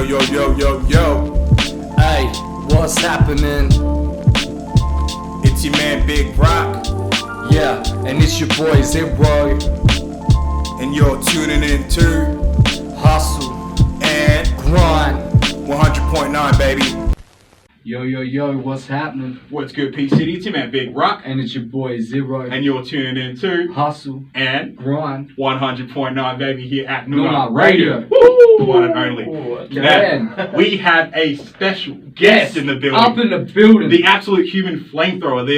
Yo. Hey, what's happening? It's your man Big Rak. Yeah, and it's your boy Zero. And you're tuning in to Hustle and Grind. 100.9, baby. Yo, what's happening? What's good, P City? It's your man Big Rak. And it's your boy Zero. And you're tuning in to Hustle and Grind. 100.9, baby, here at Noongar Noongar Radio. Radio. The one and only. Now, we have a special guest in the building. Up in the building. The absolute human flamethrower. The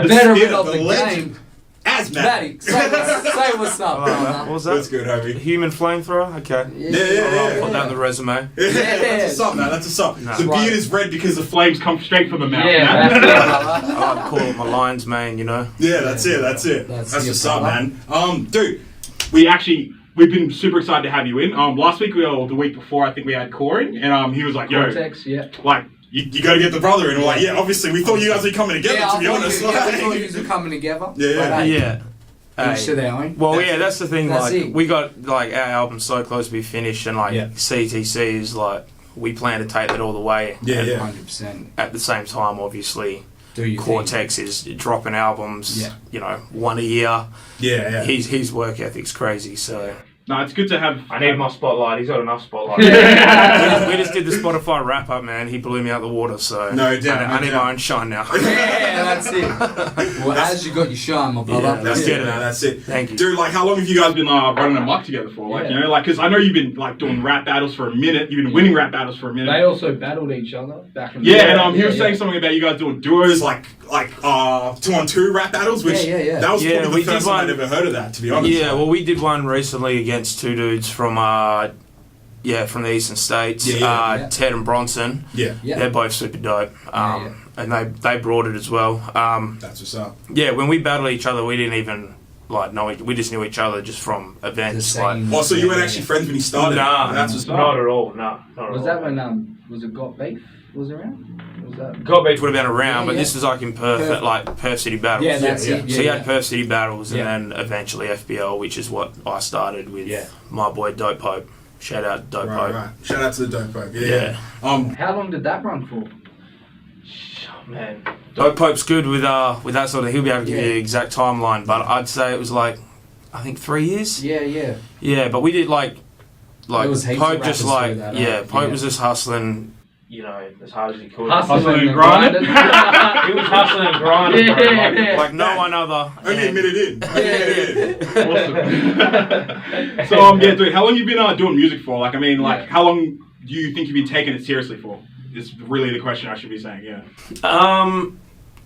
veteran of the legend. game. Azmatik. Say what's up, What was that? That's good, homie. Human flamethrower? Okay. Yeah. Put that in the resume. That's what's up, man. That's what's up. No. The beard is red because The of... flames come straight from the mouth. Yeah, man. that's it, I like to call it my lion's mane, you know? Yeah, that's it. That's That's what's your up, fella. man. Dude. We've been super excited to have you in. Last week or the week before, I think we had Corey, and he was like, "Yo, Cortex, yeah. like, You got to get the brother in. We're like, yeah, obviously, we thought you guys were coming together, to be honest. we thought you were coming together. Yeah. But, hey, Yeah. each to their own. Well, that's the thing. That's like, it. we got like our album so close to be finished, and like Yeah. CTC is like we plan to take that all the way. Yeah, And 100%. At the same time, obviously, Do you Cortex is dropping albums. Yeah. You know, one a year. Yeah. His work ethic's crazy. So no, it's good to have." I need my spotlight. He's got enough spotlight. we just did the Spotify wrap up, man. He blew me out the water. So No doubt, I need no doubt. my own shine now. Yeah, that's it. Well, as you got your shine, my brother. Yeah, That's Yeah. it, man. That's it. Thank you. Dude, like, how long have you guys Been running amok together for, like, Yeah. you know, like, because I know you've been like doing rap battles for a minute. You've been winning rap battles for a minute. They also battled each other back in the Yeah, day. and he was saying something about you guys doing duos. like 2-on-2 rap battles, which Yeah. that was Yeah, probably we the first did time I'd one- ever heard of that, to be honest. Yeah, well, we did one recently against two dudes from from the Eastern States, Yeah. Ted and Bronson. Yeah, Yeah. They're both super dope, and they brought it as well. that's what's up. Yeah, when we battled each other, we didn't even like know. We just knew each other just from events. The Like, same- Oh, so you weren't actually friends when you started? Nah, That's what's up. not at all. No, not at Was all. that when was it Got Beef was around? Was that? God Beach would have been around, Yeah, but yeah. this was like in Perth, Perth. at like Perth City Battles. Yeah, that's Yeah. it. Yeah, So you yeah. had Perth City Battles, Yeah. and then eventually FBL, which is what I started with. Yeah. My boy Dope Pope. Shout out Dope Pope. Right. Shout out to the Dope Pope. Yeah. How long did that run for? Man, Dope Pope's good with that sort of. He'll be able to give you Yeah. the exact timeline, but I'd say it was like, I think 3 years. Yeah. Yeah, but we did like There was heaps Pope of just rappers like do that, Pope yeah. was just hustling, you know, as hard as he could. Hustling and grinding. He was hustling and grinding, bro, Yeah. like no one other. Only a minute in. Awesome. So dude, how long you been doing music for? Like, I mean, like, how long do you think you've been taking it seriously for? Is really the question I should be saying. Yeah.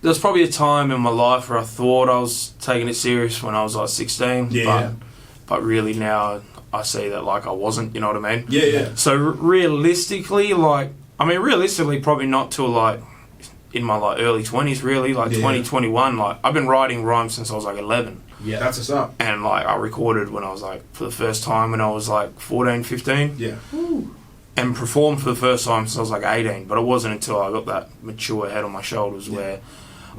There was probably a time in my life where I thought I was taking it serious when I was like 16. Yeah. But really now I see that like I wasn't, you know what I mean? Yeah. So realistically, probably not till like in my like early 20s, really, like Yeah. 2021. Like I've been writing rhymes since I was like 11. Yeah. That's what's up. And like I recorded when I was like for the first time when I was like 14, 15. Yeah. And performed for the first time since I was like 18. But it wasn't until I got that mature head on my shoulders where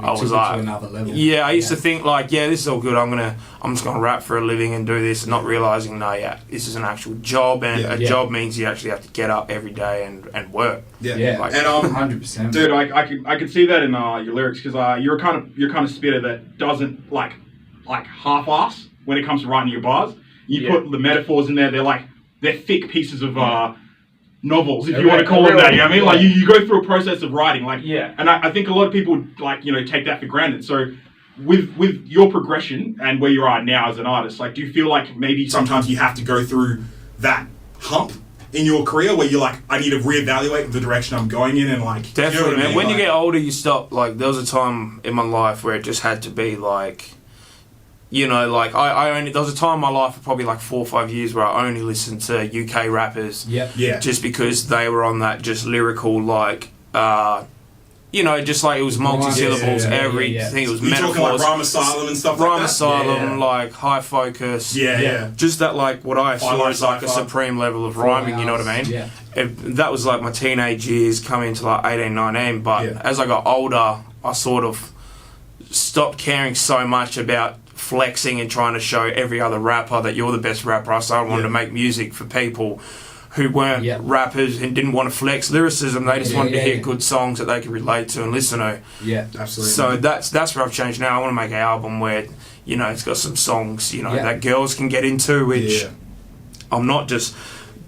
I was took it like, to another level. yeah, I used to think like, yeah, this is all good. I'm just gonna rap for a living and do this, and not realizing, no, yeah, this is an actual job, and Yeah. a job means you actually have to get up every day and work. Yeah. Like- And 100%. Dude, I could see that in your lyrics because you're kind of spitter that doesn't like half-ass when it comes to writing your bars. You put the metaphors in there. They're thick pieces of novels, if you want to call them that. You know what I mean? Like you go through a process of writing. Like and I think a lot of people take that for granted. So with your progression and where you are now as an artist, like do you feel like maybe sometimes you have to go through that hump in your career where you're like, I need to reevaluate the direction I'm going in, and like, Definitely, you know what I man. mean? When you Like- get older, you stop. Like there was a time in my life where it just had to be like, you know, like I only there was a time in my life for probably like 4 or 5 years where I only listened to UK rappers. Yeah. Just because they were on that just lyrical like you know, just like it was multi-syllables, Yeah. everything. It was You're talking metaphors. like Rhyme Asylum and stuff like Rhyme that? Asylum, like high focus. Yeah. Just that, like, what I saw like as like a sci-fi. supreme level of rhyming, you know what I mean? Yeah. That was like my teenage years coming to like 18, 19. But Yeah. as I got older, I sort of stopped caring so much about flexing and trying to show every other rapper that you're the best rapper. I started wanting to make music for people who weren't Yeah. rappers and didn't want to flex lyricism. They just wanted to hear yeah. good songs that they could relate to and listen to. Yeah. Absolutely. So that's where I've changed now. I want to make an album where, you know, it's got some songs, you know, Yeah. that girls can get into, which Yeah. I'm not just,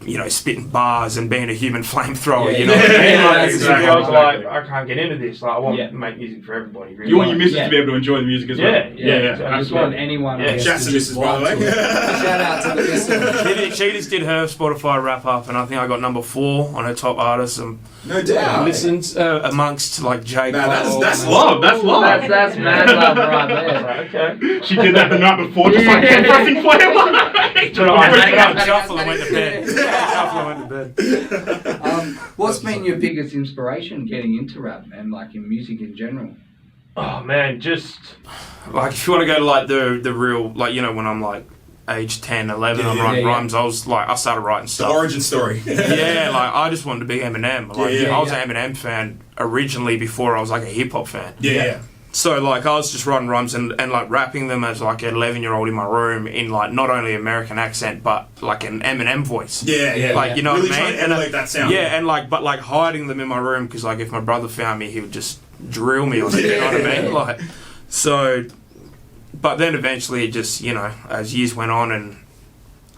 you know, spitting bars and being a human flamethrower, Yeah, you know yeah. what I mean? Yeah, Like, that's some exactly. girls are like, Exactly. I can't get into this. Like, I want Yeah. to make music for everybody, really. You want your missus yeah. to be able to enjoy the music as well. Yeah, yeah. I just want absolutely. anyone. Yeah. I guess, Shouts to just Mrs. by the vibe way. to it. Shout out to the listeners. She just did her Spotify wrap up, and I think I got number 4 on her top artists, and No doubt. listened amongst like J. Nah, Cole. that's That's love. That's love. That's mad love right there. Okay. She did that the night before, just like pressing play. So I shuffle and went to bed. Shuffle and went to bed. What's been your biggest inspiration getting into rap and like in music in general? Oh man, just like if you want to go to like the real, like, you know, when I'm like age 10, 11, I'm writing rhymes. I started writing The stuff. origin story. Yeah, like I just wanted to be Eminem. Like Yeah, I was an Eminem fan originally before I was like a hip hop fan. Yeah. So like I was just writing rhymes and like rapping them as like an 11-year-old in my room in like not only American accent but like an Eminem voice. Yeah. Like, you know really what I trying mean? to emulate that sound. Yeah, and like, but like hiding them in my room because like if my brother found me, he would just drill me on it. You know what I mean? Like, so, but then eventually it just, you know, as years went on and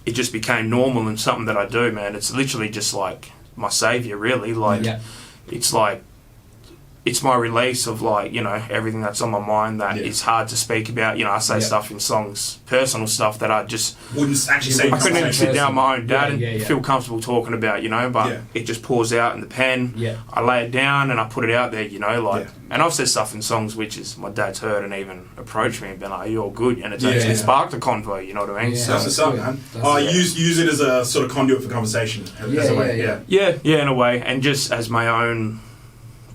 it just became normal and something that I do, man. It's literally just like my savior, really. Like, it's like, it's my release of like, you know, everything that's on my mind that is hard to speak about. You know, I say stuff in songs, personal stuff that I just Wouldn't actually say. I couldn't even sit down with my own dad Yeah, and feel comfortable talking about, you know, but it just pours out in the pen. Yeah. I lay it down and I put it out there, you know, like, and I've said stuff in songs which is my dad's heard and even approached me and been like, you're good, and it's actually sparked a convo, you know what I mean? Yeah. So, That's what's up, man. Use it as a sort of conduit for conversation. As a way, yeah, in a way, and just as my own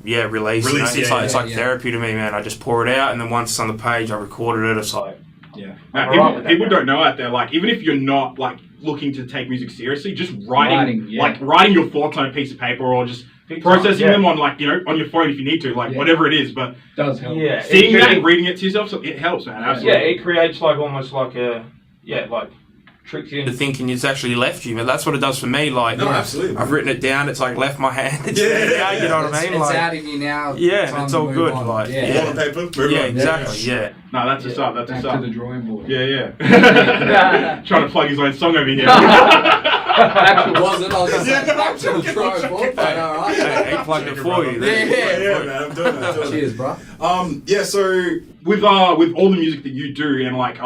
release, you know? It's like therapy to me, man. I just pour it out, and then once it's on the page, I recorded it. It's like, People don't know out there, like, even if you're not like looking to take music seriously, just writing your thoughts on a piece of paper or just processing them on, like, you know, on your phone if you need to, like whatever it is, but does help. Yeah, seeing that and reading it to yourself, so it helps, man. Absolutely. yeah, it creates like almost like a like tricks you into thinking it's actually left you, but that's what it does for me. Like, No, absolutely. I've written it down. It's like left my hand. It's there, you know what I mean? It's Like, out of you now. yeah, time it's to all move good. on. Like, All on paper. Move yeah, on. exactly. Yeah. No, that's what's up. That's Back what's up. to the drawing board. Yeah. Trying to plug his own song over here. Actually wasn't. I was just like, back to the drawing board. But all right. Hey, plugged it for you. Yeah, man. I'm doing it. Cheers, bro. So with all the music that you do and like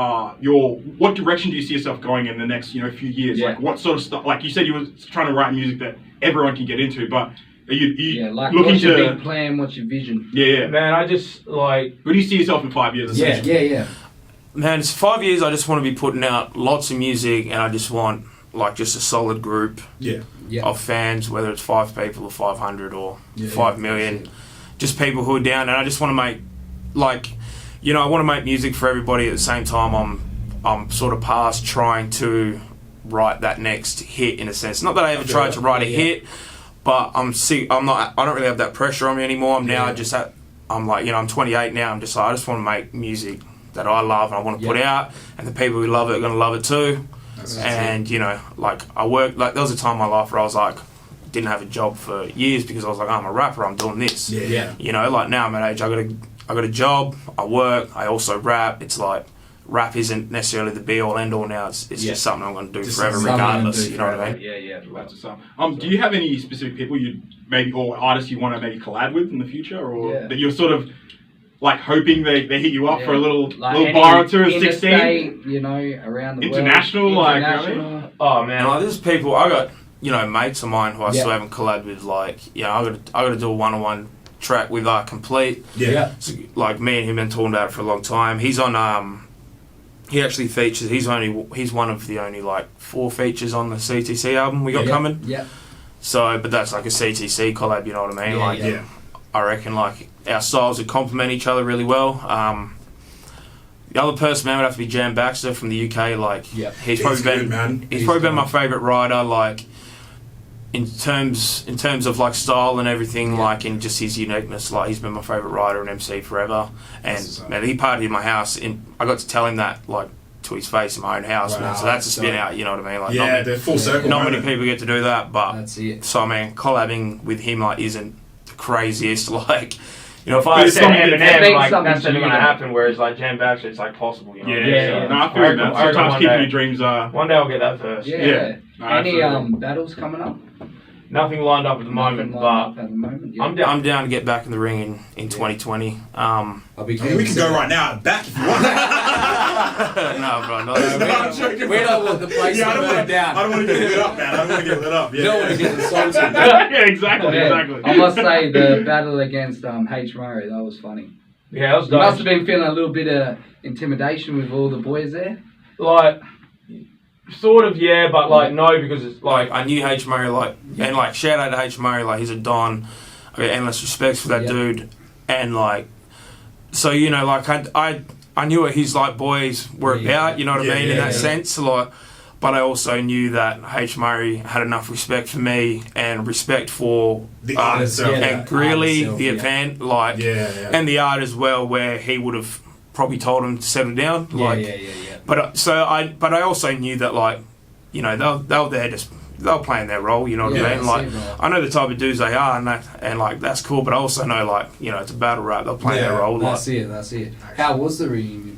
what direction do you see yourself going in the next few years? Yeah. Like what sort of stuff? Like you said, you were trying to write music that everyone can get into, but are you Like, looking what's your to? big plan? What's your vision? Yeah. Man, I just like. Where do you see yourself in 5 years? Essentially? Yeah. Man, it's 5 years. I just want to be putting out lots of music, and I just want like just a solid group Yeah. of fans, whether it's 5 people or 500 or Yeah, 5 million, just people who are down. And I just want to make like, I want to make music for everybody. At the same time, I'm sort of past trying to write that next hit in a sense. Not that I ever tried to write a hit, but I don't really have that pressure on me anymore. I'm like, I'm 28 now. I'm just like, I just want to make music that I love and I want to put out, and the people who love it are going to love it too. And like I worked, like there was a time in my life where I was like, didn't have a job for years because I was like, I'm a rapper, I'm doing this. Yeah. Like now I'm at age, I got a job, I work, I also rap. It's like rap isn't necessarily the be all end all now. It's just something I'm going to do forever, regardless. You know what I mean? Yeah. That's what's up. Do you have any specific people or artists you want to maybe collab with in the future, or that you're sort of like hoping they hit you up for a little bar or two at 16? Around the International, world. like, International. Oh man, like there's people I got, mates of mine who I still haven't collabed with. Like, I got to do a one-on-one track with Complete. Yeah. So, like me and him been talking about it for a long time. He's on he actually features. He's one of the only like 4 features on the CTC album we got coming. Yeah. So, but that's like a CTC collab. You know what I mean? I reckon like our styles would complement each other really well. The other person, man, would have to be Jan Baxter from the UK. Like, he's probably been my favourite writer. Like, in terms of like style and everything, like in just his uniqueness. Like, he's been my favourite writer and MC forever. And man, he partied in my house. I got to tell him that like to his face in my own house, man. So that's a spin out, you know what I mean? Like, Yeah, they're full circle. not many moment. people get to do that, but That's it. so I mean, collabing with him like isn't the craziest. Like, you know, if But I it's said something that Eminem, like something that's never to going to you. happen. Whereas like Jam Baxter, it's like possible, you know. Yeah, what I mean? yeah. No, I feel I it, reckon- man. I reckon Sometimes one keeping day- your dreams One day I'll get that first. Yeah. Yeah. No, Any absolutely. battles coming up? Nothing lined up at the moment, Nothing but lined up at the moment. Yeah. I'm down to get back in the ring in 2020. I'll be I mean, we can go right now back if you want. No, bro, No, I'm joking. We don't want the place Yeah, I to don't burn want down. I don't want to get lit up, man. I don't want to get lit up. Yeah. You don't want to get insulted. Yeah, exactly, Yeah. exactly. I must say the battle against H. Murray, that was funny. yeah, I was You must have been feeling a little bit of intimidation with all the boys there. like sort of, yeah, but like no, because it's like I knew H Murray, like, and like shout out to H Murray, like he's a don. I got endless respect for that Yeah. dude, and like so you know, like I knew what his like boys were Yeah. about, you know what Yeah, I mean, yeah, in that yeah. sense, like. But I also knew that H Murray had enough respect for me and respect for The art itself. yeah. and Greeley, Art itself, the yeah. event, like, Yeah. and the art as well, where he would have probably told him to settle down, like. yeah. But I also knew that, like, you know, they were there just they were playing their role, you know what Yeah, I mean? that's Like, it, bro. I know the type of dudes they are, and like that's cool. But I also know, like, you know, it's a battle rap. They're playing their role. Like, That's it. How was the reunion?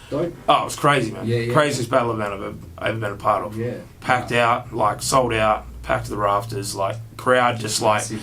Dope. oh, it was crazy, man. Yeah, yeah. Craziest battle event I've ever been a part of. Yeah. Packed out, like sold out, packed to the rafters, like crowd just like That's it.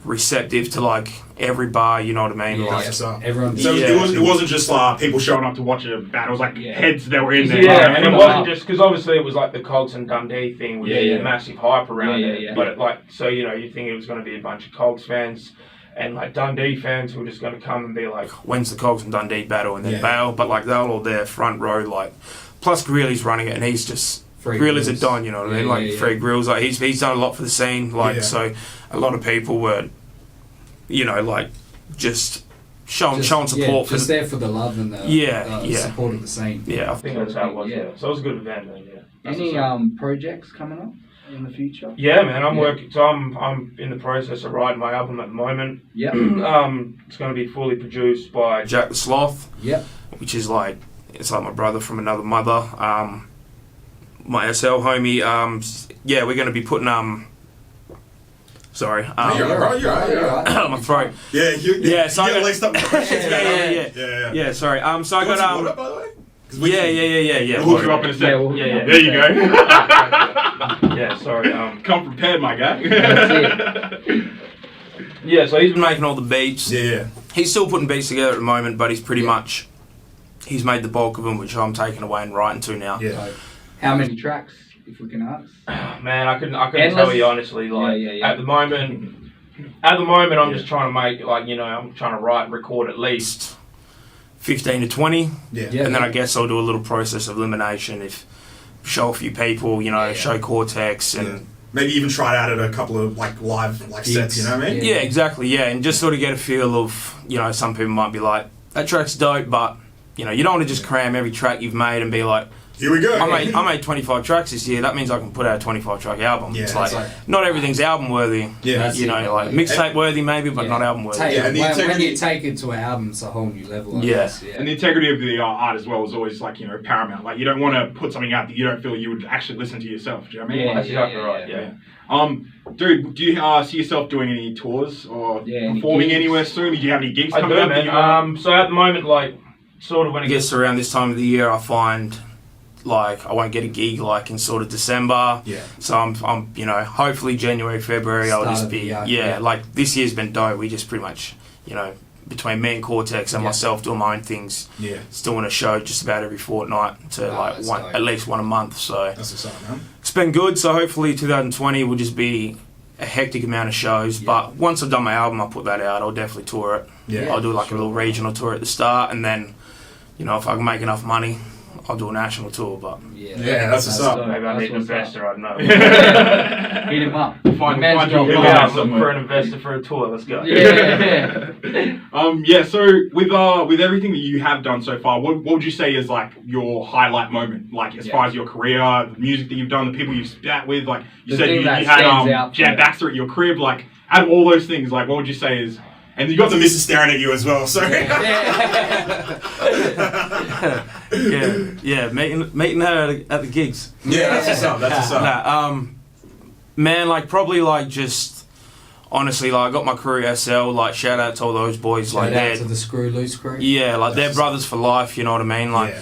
receptive to like every bar, you know what I mean? Yeah, Like, That's what's up. Everyone. So Yeah. it wasn't just People showing up to watch a battle. It was like Yeah. heads that were in there. yeah, Like, and it wow. wasn't just because obviously it was like the Cogs and Dundee thing with Yeah, the yeah. massive hype around Yeah, it. yeah, yeah. But it, like, so you know, you think it was going to be a bunch of Cogs fans and like Dundee fans who were just going to come and be like, "When's the Cogs and Dundee battle?" and then Yeah. bail. But like they were all there, front row, like. Plus Greeley's running it, and he's just Free Greeley's a grills. don, you know what I mean? Yeah, Like yeah, yeah. free grills, like he's done a lot for the scene, like Yeah. so. A lot of people were, you know, like just showing support for just the, there for the love and the Yeah, yeah. support of the scene. yeah. I think that's how it was. Yeah. Yeah. So it was a good event, man. Yeah. That's Any what's up. projects coming up in the future? Yeah, man, I'm Yeah. working. So I'm in the process of writing my album at the moment. Yep. It's going to be fully produced by Jack the Sloth, Yep. which is like it's like my brother from another mother. My SL homie. Yeah, we're going to be putting Sorry. You're right. my throat. Yeah, Yeah, so I you got- get laced up with questions, man. Yeah. Yeah. Sorry. So I You want some water, got by the way? 'Cause we Yeah. We'll hook you up in a sec. Yeah, we'll- Yeah. There you go. Yeah. Sorry. Come prepared, my guy. Yeah. So he's been making all the beats. Yeah. He's still putting beats together at the moment, but he's pretty much he's made the bulk of them, which I'm taking away and writing to now. Yeah. So, how many tracks, if we can ask? Man, I couldn't Endless? tell you honestly. Like Yeah. at the moment, I'm just trying to make I'm trying to write and record at least 15 to 20, Yeah. Yeah. and then I guess I'll do a little process of elimination if show a few people, show Cortex and. Yeah. Maybe even try it out at a couple of like live sets, you know what I mean? Yeah, exactly. Yeah, and just sort of get a feel of, some people might be like, that track's dope, but you don't want to just cram every track you've made and be like, Here we go. I made 25 tracks this year. That means I can put out a 25 track album. Yeah, it's that's like like- not everything's album worthy. Yeah. That's it, Like yeah. mixtape worthy maybe, but not album worthy. Take, Yeah, and the when integrity- you take it to an album, it's a whole new level. I Yeah. guess, And the integrity of the art as well is always like, paramount. Like you don't want to put something out that you don't feel you would actually listen to yourself. Do you know what I mean? Yeah, That's exactly right. Yeah. Dude, do you see yourself doing any tours or Yeah, any performing gigs? anywhere soon? Do you have any gigs I coming do, up? that man. you So at the moment, like, sort of when it gets around this time of the year, I find like I won't get a gig like in sort of December. Yeah. So I'm hopefully January, February I'll Start just of the be year, yeah, yeah. like this year's been dope. We just pretty much between me and Cortex and Yeah. myself doing my own things, Yeah. still doing a show just about every fortnight to that's one dope. at least one a month. So That's what's up, man. it's been good. So hopefully 2020 will just be a hectic amount of shows. Yeah. But once I've done my album, I'll put that out. I'll definitely tour it. Yeah. I'll do like a little regional tour at the start, and then if I can make enough money, I'll do a national tour. But Yeah, that's what's up. dope. maybe I That's need an what's up. investor. I don't know. Hit him up. Find Man's your got guy guys. Look somewhere. for an investor for a tour. Let's go. Yeah. So with everything that you have done so far, what would you say is like your highlight moment? Like as far as your career, the music that you've done, the people you've spat with, like you The said thing you that had stands out Jan for Baxter at your crib, like out of all those things, like what would you say is and you got The the missus staring at you as well, so. yeah. Meeting her at the gigs. Yeah, that's what's up. That's what's up. Nah, man, like probably like just honestly, like I got my crew SL. Like shout out to all those boys. Like Shout out to the Screw Loose crew. yeah, like they're brothers for life. You know what I mean? Like Yeah.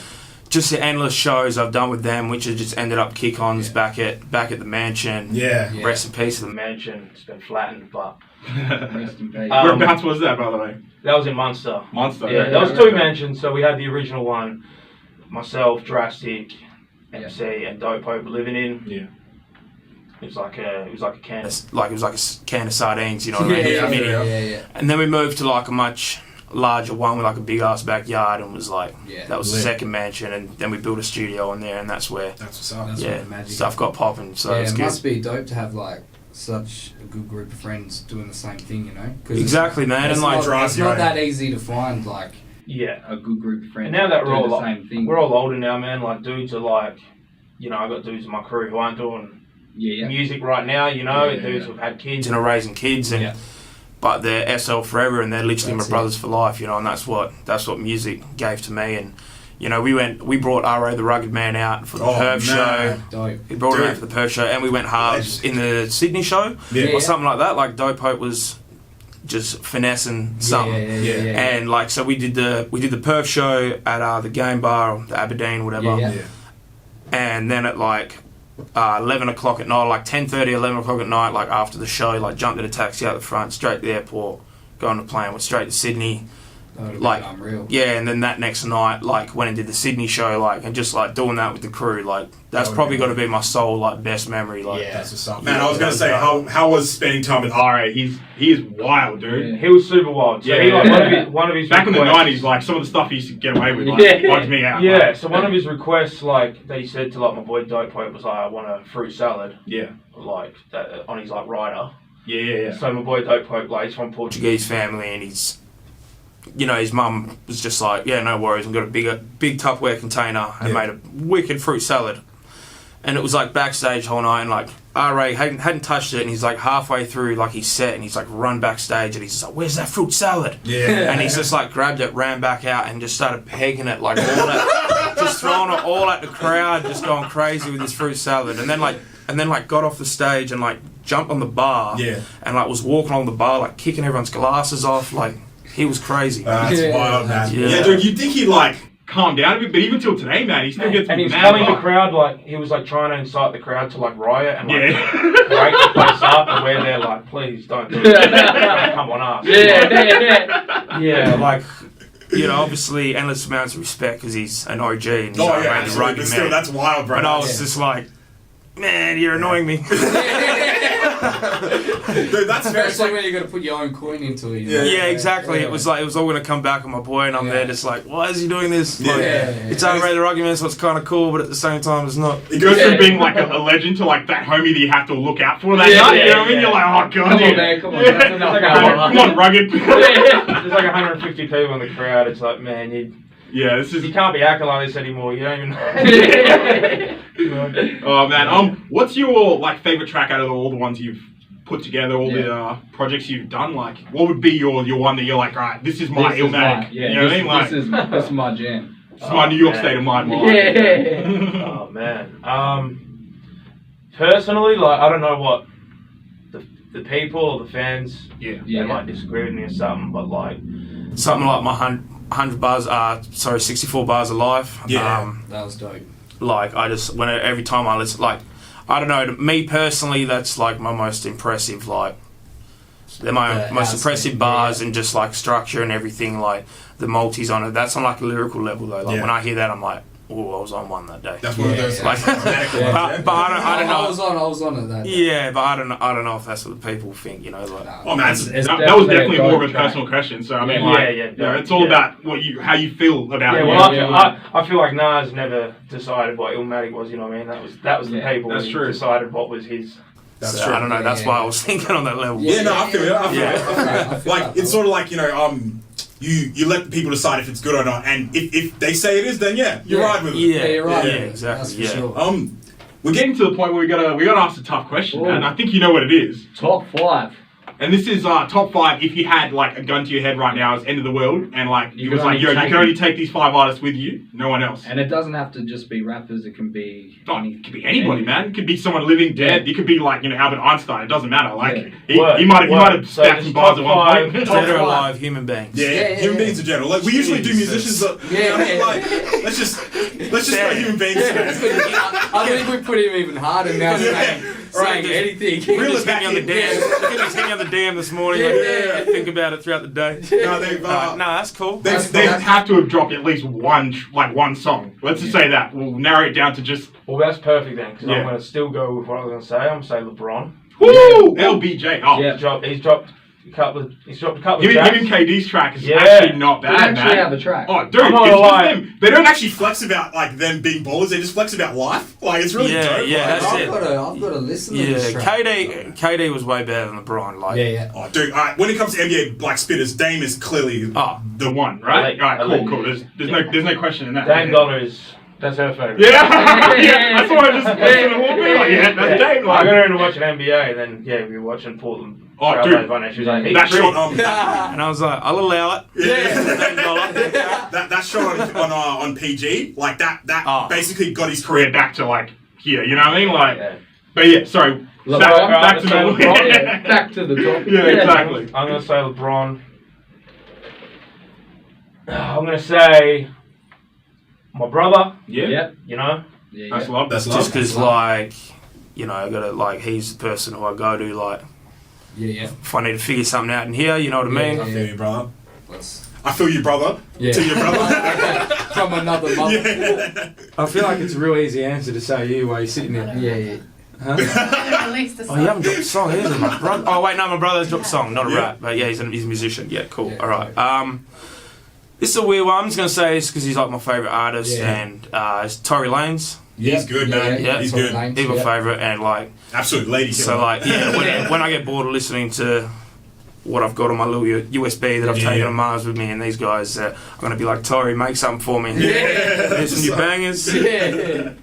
just the endless shows I've done with them, which have just ended up kick-ons back at the mansion. Yeah. Yeah. Rest in peace to the mansion. It's been flattened, but Rest in peace. Whereabouts was that, by the way? That was in Munster. Monster. Yeah, there was two mansions. So we had the original one, myself, Drastic, MC, and Dope Hope living in. Yeah. It was like a can. it's like it was like a can of sardines. You know what I mean? yeah, Mini. yeah. And then we moved to like a much larger one with like a big ass backyard, and was like that was the Lit. second mansion, and then we built a studio in there, and that's where That's what's up. That's yeah where the magic stuff got popping. So yeah, it's it good. must be dope to have like such a good group of friends doing the same thing, you know? 'Cause Exactly, man, It's and like not, it's not right. that easy to find like Yeah. a good group of friends. And now that we're doing all the same thing. we're all older now, man. Like dudes are like, you know, I got dudes in my crew who aren't doing music right now. You know, Yeah, dudes yeah. who've had kids. you know, raising kids, and Yeah. but they're SL forever, and they're literally That's my brothers for life, you know, and that's what music gave to me. And you know, we brought R.O. the Rugged Man out for the Oh, Perth show. man. Dope. We brought him Dude. out for the Perth show, and we went halves in the Sydney show Yeah. or something like that. Like Dope Hope was just finessing something. Yeah. And like, so we did the Perth show at the Game Bar, or the Aberdeen, whatever. Yeah. Yeah. And then at like 11 o'clock at night, like 10:30, 11 o'clock at night, like after the show, like jumped in a taxi out the front, straight to the airport, got on a plane, went straight to Sydney. That would've Like, been unreal. Yeah, and then that next night, like went and did the Sydney show, like, and just like doing that with the crew, like that's That would probably be got to be my sole like best memory. Like, That's what's up. Man, I was gonna say, how was spending time with Alright, he is wild, dude. He was super wild. So Yeah. he, like, one of his Back in the requests- 90s, like some of the stuff he used to get away with, like, Yeah. bugged me out. Yeah, Like, so one of his requests, like, that he said to, like, my boy Dope Hope was, like, I want a fruit salad, yeah. like, that, on his, like, rider. Yeah. So my boy Dope Hope, like, he's from Portugal. Portuguese family, and he's, you know, his mum was just like, yeah, no worries, I've got a big Tupperware container, and made a wicked fruit salad. And it was like backstage whole night, and like R.A. hadn't touched it, and he's like halfway through like his set, and he's like run backstage, and he's just like, where's that fruit salad? Yeah. And he's just like grabbed it, ran back out, and just started pegging it like all at, just throwing it all at the crowd, just going crazy with his fruit salad. And then like got off the stage and like jumped on the bar, Yeah. and like was walking along the bar, like kicking everyone's glasses off, like he was crazy. That's Yeah. wild, man. Yeah. Yeah, dude, you'd think he'd like. Calm down a bit, but even till today, man, he still gets And he was mad telling the up. crowd, like, he was, like, trying to incite the crowd to, like, riot and, like, Yeah. break the place up, and where they're like, please don't do it. Come on us. Yeah, like, you know, obviously endless amounts of respect because he's an OG and he's Oh like, yeah, the absolutely. rugged But still, man. that's wild, bro. But I was just like, man, you're annoying me. Dude, that's fair. Especially when you got to put your own coin into it. You Yeah. know? Yeah, exactly. Yeah. It was like it was all gonna come back on my boy, and I'm Yeah. there just like, why is he doing this? Yeah. Like, Yeah. it's unrated argument, so it's kind of cool, but at the same time, it's not. It goes from being like a legend to like that homie that you have to look out for that Yeah, night. You know what I mean? yeah. You're like, oh god, Come on, dude. man, come on. Yeah. That's enough. Come on, rugged. There's like 150 people in the crowd. It's like, man, Yeah, this is. you can't be acting like this anymore. You don't even know. Oh man, what's your like favorite track out of all the ones you've put together, all the projects you've done? Like, what would be your one that you're like, alright, this is my This is Illmatic. yeah, You know what I mean? Like, this is my jam. this is my New York man. State of mind. Oh man. Personally, like, I don't know what the people or the fans, Yeah. they might disagree with me or something, but like, Something like my 100 bars, 64 bars of life. Yeah. That was dope. Like, I just, every time I listen, like, I don't know, to me personally, that's like my most impressive, like, they're my most impressive bars and just like structure and everything, like the multis on it. That's on like a lyrical level though. Like when I hear that, I'm like, oh, I was on one that day. That's one of those Like, medical ones, yeah. but I don't know. I was on it that day. Yeah, but I don't know if that's what people think, you know. Like, Oh man, It's That was definitely a more of dope a track. personal question. So I mean, Yeah, like, yeah, you know, it's all about how you feel about yeah, it. well, Yeah. I feel like Nas never decided what Illmatic was. You know what I mean? That was the Yeah, people that's who true. decided what was his. That's so true. I don't know. That's Yeah. why I was thinking on that level. Yeah, no, I feel it. I feel Yeah. it. I feel Like that, it's sort of like, you know, you let the people decide if it's good or not, and if they say it is, then yeah, you're right with it. Yeah, you're right. Yeah, with it. exactly. That's for Yeah. sure. We're getting to the point where we gotta ask a tough question, Ooh. and I think you know what it is. Top 5. and this is top 5. If you had like a gun to your head right now, it's end of the world, and like You it was can like, only yo, you take can only take these 5 artists with you, no one else. And it doesn't have to just be rappers. It can be. It could be anybody, man. It could be someone living, dead. It could be like Albert Einstein. It doesn't matter. Like he might have So stacked just some bars at top one five. point. Dead or alive human beings. Yeah, human beings in general. Like we usually do musicians. Like let's just go human beings. I think we put him even harder now. Saying anything. Reel He's it back hit me on the in. DM. He's hit me on the DM this morning. Yeah. Think about it throughout the day. No, they've No, that's cool. They have to have dropped at least one song. Let's just say that. We'll narrow it down to just. Well, that's perfect then, because Yeah. I'm going to still go with what I was going to say. I'm going to say LeBron. Woo! LBJ. Oh, He's dropped a couple of him tracks. and KD's track is Yeah. actually not They bad, actually man. have a track. Oh, dude, I'm not it's gonna just lie. them. They don't actually. Flex about like them being ballers. They just flex about life. Like it's really dope. Yeah, like, that's oh, it. I've got to listen to this Yeah, track. KD was way better than LeBron. Like, Yeah. Oh, dude. When it comes to NBA like spitters, Dame is clearly oh, The one, right? Elite. Alright, Elite. cool. There's no question in that. Dame Dollar is, that's her favourite. Yeah, yeah. That's why I just listened a little bit. Like, yeah, that's Dame. I Like, got her into watching NBA, and then we were watching Portland. Oh, Trail dude. Blazers one, and she was like, that "Hey, shot, and I was like, I'll allow it. that shot on PG, like that Oh. basically got his career career. back to like here. You know what I mean? Like, Yeah. but yeah. Sorry. LeBron, Back to the. LeBron, Yeah, back to the top. Yeah, exactly. I'm going to say LeBron. I'm going to say my brother, Yeah. Yep. you know. Yeah, That's yeah. love. That's Just love. because, like, I gotta, like, he's the person who I go to, like, Yeah. if I need to figure something out in here, you know what I mean? I feel you, brother. Let's. I feel you, brother. Yeah. To your brother. From another mother. Yeah. I feel like it's a real easy answer to say you while you're sitting there. Yeah. Huh? Release the Oh, song. you haven't dropped a song, is it? My brother? Oh, wait, no, my brother's dropped a song, not a Yeah. rap. But yeah, he's a musician. Yeah, cool. Yeah, All right. This is a weird one. I'm just going to say this because he's like my favourite artist, Yeah. and it's Tory Lanez. He's good, man. Yeah. He's Tory good. Lanez, He's my yeah. favourite, and like, Absolute lady so killer. like, yeah, when I get bored of listening to what I've got on my little USB that I've Yeah. taken on Mars with me, and these guys, I'm going to be like, Tory, make something for me. Yeah. There's some new bangers. Yeah.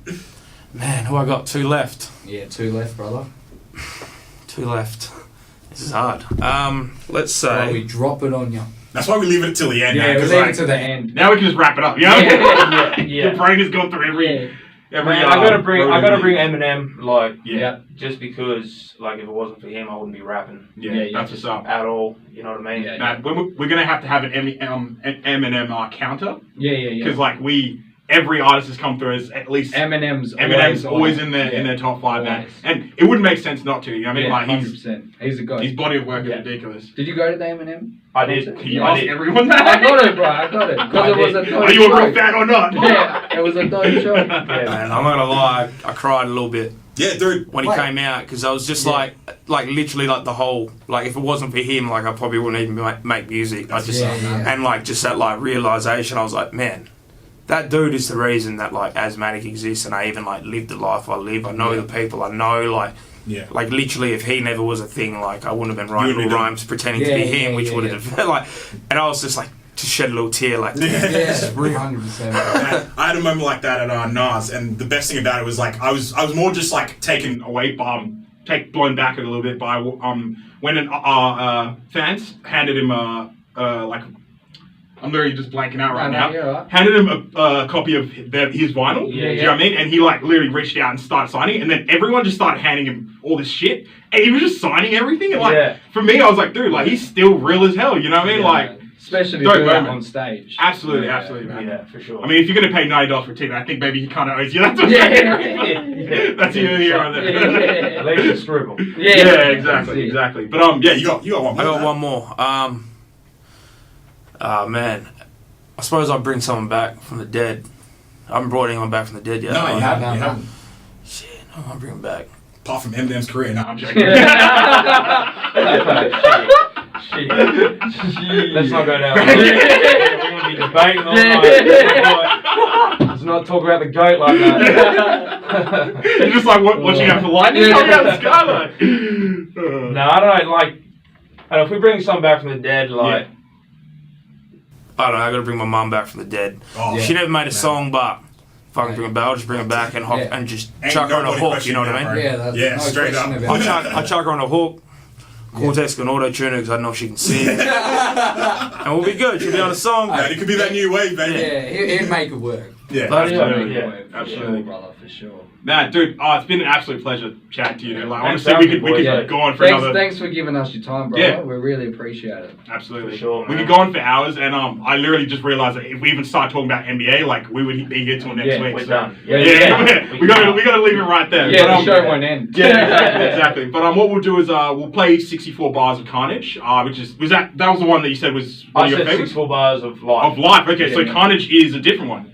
Man, who I got? 2 left. Yeah. 2 left, brother. 2 left. This is hard. Let's Well, we say. drop it on you. That's why we leave it till the end, Yeah, man. we 'cause, leave like, it to the end. Now we can just wrap it up. You know? Yeah. Your brain has gone through every. Man, I gotta bring road bring in Eminem, like, Yeah. just because, like, if it wasn't for him, I wouldn't be rapping Yeah, Yeah, that's what's up. at all. You know what I mean? Yeah. Nah, we're gonna have to have an Eminem counter Yeah. because like every artist has come through as at least Eminem's always in their top 5, man. Always. And it wouldn't make sense not to. You know what I mean? Yeah, Like 100%. He's a god. his body of work Yeah. is ridiculous. Did you go to the Eminem? I did. Can you I ask did. everyone I that? got it, bro. I got it. Because it was a dope Are you a real show. fan or not? Yeah, it was a dope show. Yeah, Man, I'm not gonna lie, I cried a little bit yeah, dude. when he came out because I was just like literally like the whole like if it wasn't for him, like I probably wouldn't even make music. I just Yeah. and like just that like realization, I was like, man, that dude is the reason that like Azmatik exists, and I even like live the life I live. I know the people I know, Yeah. like literally if he never was a thing, like I wouldn't have been writing You wouldn't little have rhymes pretending to Yeah, be him, yeah, which yeah, would have like, and I was just like to shed a little tear, like Yeah. this is real. 100%. I had a moment like that at Nas, and the best thing about it was like I was more just like Taken away by blown back a little bit by when fans handed him like I'm literally just blanking out right now. You're right. Handed him a copy of his vinyl. Yeah, Do you know what I mean? And he like literally reached out and started signing, and then everyone just started handing him all this shit, and he was just signing everything. And like Yeah. for me, I was like, dude, like he's still real as hell. You know what I mean? Like especially Dope doing that moment. on stage. absolutely, Yeah, absolutely, man. Yeah, for sure. I mean, if you're gonna pay $90 for a ticket, I think maybe he kind of owes you. That's what Yeah. that's either here or there. Yeah. At least it's scribble. Yeah, exactly. But yeah. You got one. I more, got man. one more. Man, I suppose I'll bring someone back from the dead. I haven't brought anyone back from the dead yet. No, have you I? haven't. no, You no. haven't. Shit, no, I'll bring him back. Apart from Eminem's career, no, I'm joking. Shit. Let's not go down. We're going to be debating all night. Let's not talk about the goat like that. You're just like watching out for lightning coming out of the sky. Like. No, I don't know. Like, I don't know, if we bring someone back from the dead, like, I don't know, I gotta bring my mum back from the dead. Oh, She never made a man. song, but if I can bring her back, I'll just bring her back and hop, Yeah. and just Ain't chuck her on a nobody hook, you know what I questioning mean? that, Yeah, that's Yeah, no straight question up. about I'll chuck her on a hook, Cortex can auto-tune her because I don't know if she can sing. And we'll be good. She'll be on a song. Man, it could be that new wave, baby. Yeah, he'd make it work. Yeah. Absolutely. Yeah, Absolutely. brother, for sure. Nah, dude, it's been an absolute pleasure chatting to you. Dude. Like, Thanks honestly, for we having me, could boys. go on for another. Thanks for giving us your time, brother. Yeah. We really appreciate it. Absolutely. For sure, We man. could go on for hours, and I literally just realized that if we even start talking about NBA, like we would be here till next Yeah, week. we're so- done. Yeah, we gotta leave it right there. Yeah, But, the show won't end. Yeah, exactly. But what we'll do is we'll play 64 bars of Carnage, which was that was the one that you said was one I of your said favorites 64 bars of life. of life. Okay, so Yeah. Carnage is a different one.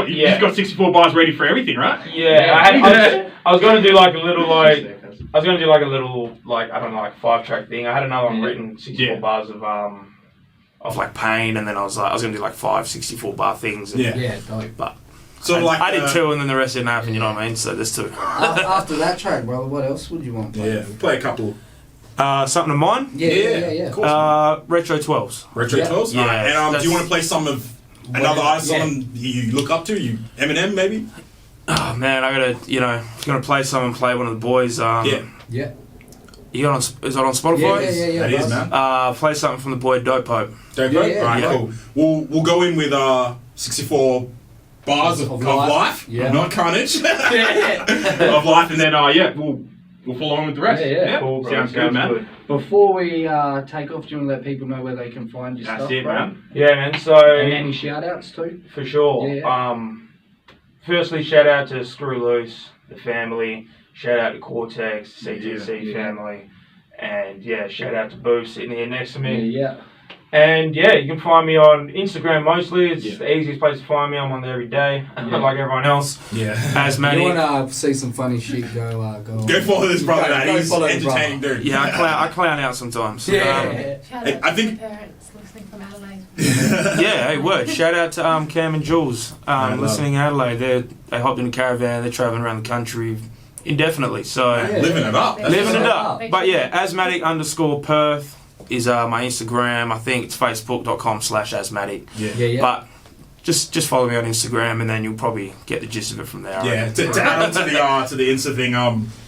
You've got 64 bars ready for everything, right? Yeah, I was going to do like a little I was going to do like a little like I don't know like 5-track thing. I had another one written 64 Yeah. bars Of like pain, and then I was going to do like 5 64 bar things. And, Yeah. Yeah, dope. But So like I did 2, and then the rest didn't happen. You know what I mean? So there's 2. After that track, brother, what else would you want to play? Yeah, play a couple. Something of mine. Yeah. Of course. Retro 12s. Retro Yeah. 12s? Yeah, Alright, and do you want to play some of another artist, Yeah. someone you look up to? You Eminem, maybe? Oh man, I gotta, gonna play someone, play one of the boys. Yeah. Yeah. You got on? Is that on Spotify? Yeah. That is, man. Play something from the boy Dope Pope. Dope, Yeah, right? yeah, Right, yeah. cool. We'll go in with 64 bars of life, Yeah. not Carnage, of life, and then we'll follow on with the rest. Yeah. Cool, bro. Sounds good, man. Before we take off, do you want to let people know where they can find your That's stuff, it, bro? man. Yeah, man. So And any shout outs too? for sure. Yeah. Firstly, shout out to Screw Loose, the family. Shout out to Cortex, CTC Yeah. family. And yeah, shout out to Boo sitting here next to me. Yeah. And yeah, you can find me on Instagram mostly. It's Yeah. the easiest place to find me. I'm on there every day, like everyone else. Yeah. If you Azmatik. want to see some funny shit, go. Go follow this brother, man. Go He's follow the entertaining dude. Yeah, I clown out sometimes. Yeah. Shout I out think- to my parents listening from Adelaide. Yeah, hey, word. Shout out to Cam and Jules love listening in Adelaide. They hopped in a caravan. They're traveling around the country indefinitely. So Yeah. Living it up. That's living what's it up. up. But yeah, Azmatik_Perth is my Instagram. I think it's facebook.com/Azmatik. Yeah. But just follow me on Instagram, and then you'll probably get the gist of it from there. I Yeah, reckon. to add on to the Insta thing,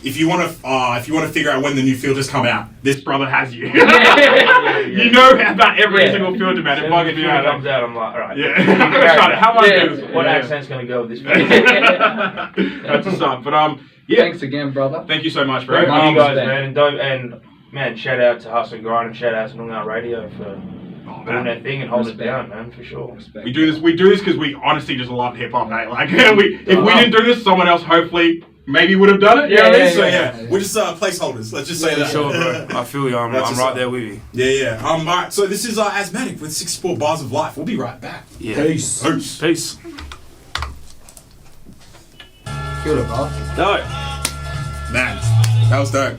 if you want to figure out when the new filters come out, This brother has you. Yeah. You know about every Yeah. single filter, man. It As bugs soon as me it out. comes out, I'm like, alright. Yeah. I'm gonna try to. How am I Yeah, doing this? what Yeah. accent's going to go with this video? That's what's up. But yeah. Thanks again, brother. Thank you so much, bro. Love you guys, Respect. man. And man, shout out to Hustle and Grind, and shout out to Noongar Radio for Oh, doing man. that thing and holding it Respect. down, man, for sure. Respect. We do this because we honestly just love hip hop, mate. Like if we didn't do this, someone else hopefully maybe would have done it. You know what I mean? So yeah, we're just placeholders. Let's just say that. Sure, bro. I feel you. I'm That's right what's up. there with you. Yeah. Alright, so this is Azmatik with 64 bars of life. We'll be right back. Yeah. Peace. Peace. Kia ora, bro. No. Man, that was dope.